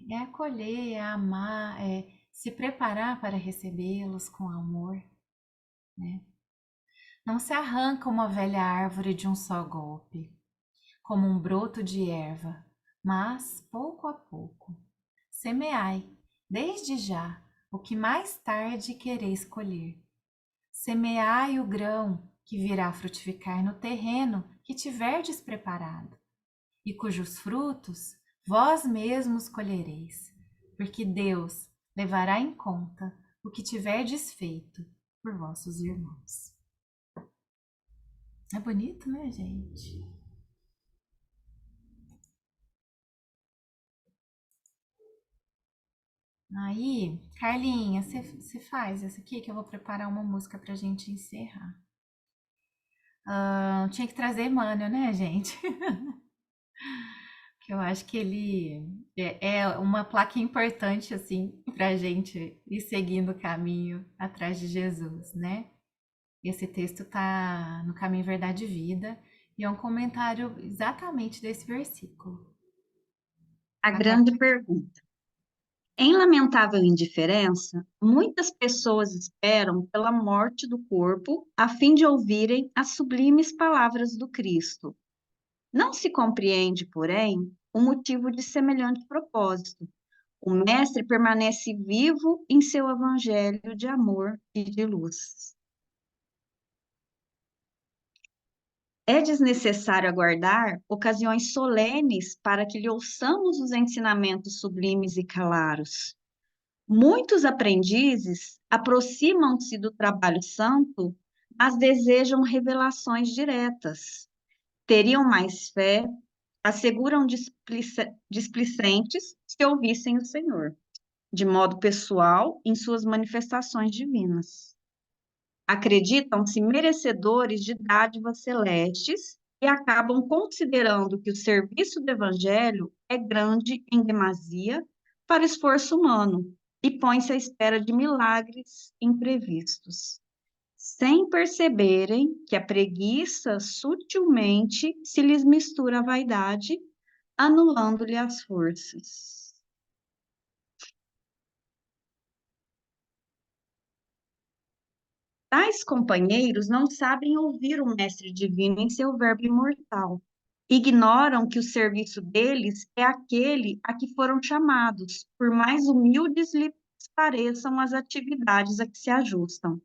É acolher, é amar, é se preparar para recebê-los com amor, né? Não se arranca uma velha árvore de um só golpe, como um broto de erva, mas, pouco a pouco, semeai, desde já, o que mais tarde quereis colher. Semeai o grão que virá frutificar no terreno que tiverdes preparado. e cujos frutos vós mesmos colhereis, porque Deus levará em conta o que tiverdes feito por vossos irmãos. É bonito, né, gente? Aí, Carlinha, você faz essa aqui que eu vou preparar uma música pra gente encerrar. Tinha que trazer Emmanuel, né, gente? Que eu acho que ele é uma placa importante, assim, pra gente ir seguindo o caminho atrás de Jesus, né? Esse texto tá no Caminho, Verdade e Vida, e é um comentário exatamente desse versículo. A grande pergunta. Em lamentável indiferença, muitas pessoas esperam pela morte do corpo a fim de ouvirem as sublimes palavras do Cristo. Não se compreende, porém, o motivo de semelhante propósito. O Mestre permanece vivo em seu evangelho de amor e de luz. É desnecessário aguardar ocasiões solenes para que lhe ouçamos os ensinamentos sublimes e claros. Muitos aprendizes aproximam-se do trabalho santo, mas desejam revelações diretas. Teriam mais fé, asseguram displicentes se ouvissem o Senhor, de modo pessoal, em suas manifestações divinas. Acreditam-se merecedores de dádivas celestes e acabam considerando que o serviço do Evangelho é grande em demasia para o esforço humano e põe-se à espera de milagres imprevistos, sem perceberem que a preguiça sutilmente se lhes mistura à vaidade, anulando-lhe as forças. Tais companheiros não sabem ouvir o Mestre Divino em seu verbo imortal. Ignoram que o serviço deles é aquele a que foram chamados, por mais humildes lhes pareçam as atividades a que se ajustam.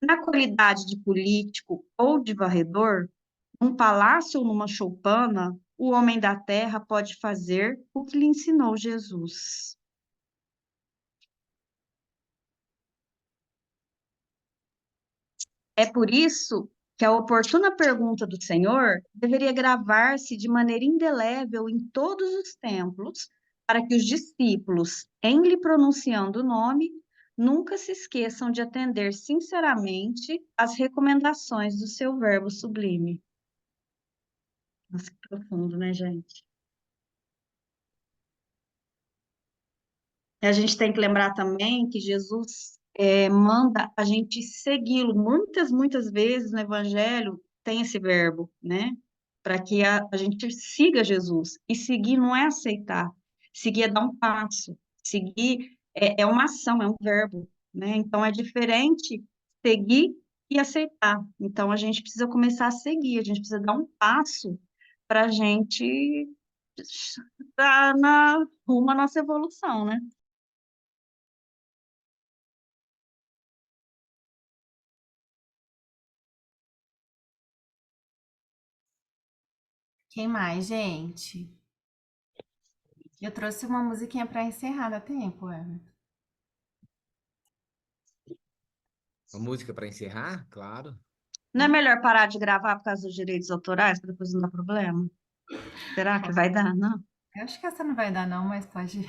Na qualidade de político ou de varredor, num palácio ou numa choupana, o homem da terra pode fazer o que lhe ensinou Jesus. É por isso que a oportuna pergunta do Senhor deveria gravar-se de maneira indelével em todos os templos, para que os discípulos, em lhe pronunciando o nome, nunca se esqueçam de atender sinceramente às recomendações do seu verbo sublime. Nossa, que profundo, né, gente? E a gente tem que lembrar também que Jesus manda a gente segui-lo. Muitas vezes no Evangelho tem esse verbo, né? Para que a gente siga Jesus. E seguir não é aceitar. Seguir é dar um passo. Seguir é uma ação, é um verbo, né? Então é diferente seguir e aceitar. Então a gente precisa começar a seguir, a gente precisa dar um passo para a gente estar rumo à nossa evolução, né? Quem mais, gente? Eu trouxe uma musiquinha para encerrar, dá tempo, Everton? Uma música para encerrar? Claro. Não é melhor parar de gravar por causa dos direitos autorais, para depois não dar problema? Será que vai dar? Não? Eu acho que essa não vai dar, não, mas pode.